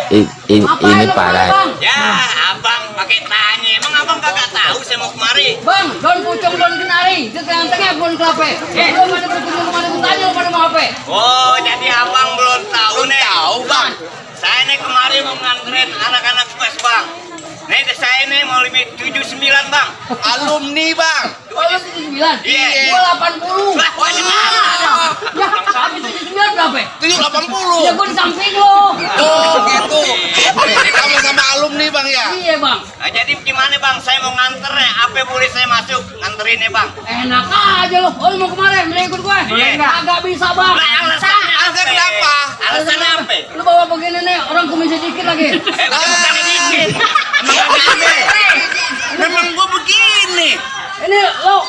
Ini parah. Ya, abang pakai tanya. Emang abang kagak tahu saya mau kemari? Bang, don pucung don kenari, itu tengah bon klape. Belum ada pucung kemana tanya lu pada mau apa? Oh, jadi abang belum tahu nih. Tahu bang. Saya nih kemari mau nganterin anak-anak quest bang. Nih saya nih mau lebih 79 bang. Alumni bang. Oh, lu 79? Iya. Gua 80. Lah, wah gimana? Ya, tapi 79 berapa? 80. Ya gua di samping lo. Oh gitu. Jadi kamu sama alumni bang ya? Iya bang. Nah, jadi gimana bang? Saya mau nganter nih. Apa boleh saya masuk nganterin nih bang? Enak aja lo. Oh, lu mau kemana? Mau ikut gue? Iya. Kagak bisa bang. Alasannya apa? Alasannya apa? Lu bawa begini nih, orang kumis dikit lagi. Bukan dikit. Emang kagak ada. Memang gua begini. Ini lo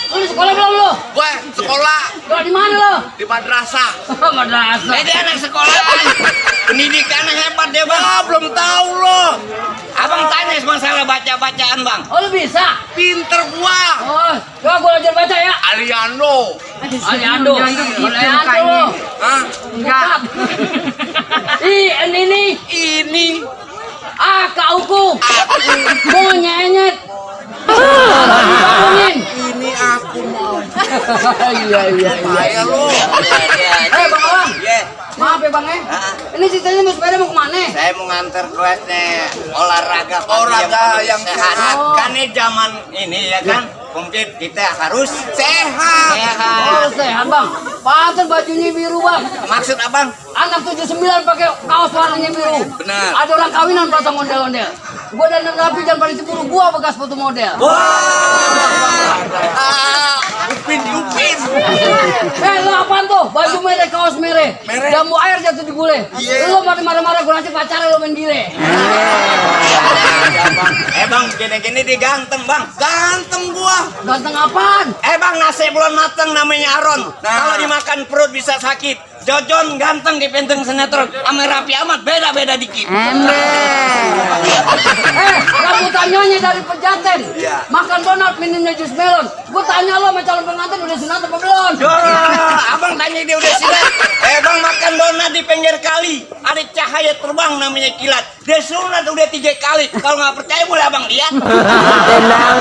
di sekolah belum lo? Gua sekolah Lo di mana lo? di madrasah. Madrasah. Dia anak sekolahan. Pendidikannya hebat dia bang. Ah, belum tahu loh. Abang tanya masalah baca-bacaan bang. Oh lu bisa? Pinter gua. Oh, coba gue belajar baca ya. Aliando. Aliando. Aliando lo. Hah? Enggak. Ini. Ah, kauku. Mau nyenyet. Bangunin. Ini aku mau. Iya. Saya lo. Bang Awang. Iya. Maaf ya bang ya. Ini ceritanya mau sepeda mau kemana? Saya mau nganter quest nih olahraga pagi Olahraga yang sehat. sehat. Kan ini zaman ini ya kan. Mungkin kita harus Sehat. Oh sehat bang. Pantes bajunya biru bang. Maksud abang? Anak 79 pakai kaos warnanya biru. Benar. Ada orang kawinan pasang ondel-ondel. Gua dan rapi jangan pada cemburu. Gua bekas foto model. Upin. Lo apaan tuh? Baju merah, kaos merah. Merah. Jambu air jatuh di gule. Iya. Lo pada marah-marah gua nanti pacarnya lo main gile. Bang, gini-gini diganteng bang. Ganteng gua. Ganteng apaan? Bang, nasi belum matang namanya Aron. Nah. Kalau dimakan perut bisa sakit. Jojon ganteng di penteng sinetron. Ame Raffi Ahmad beda-beda dikit. Kamu tanyanya dari Pejaten. Iya. Makan donat, minumnya jus melon. Gua tanya lo sama calon pengantin udah sunat apa belum? Abang tanya dia udah silat. Bang makan donat di pinggir kali. Ada cahaya terbang namanya kilat. Dia sunat udah 3 kali. Kalau nggak percaya boleh abang lihat. Tenang.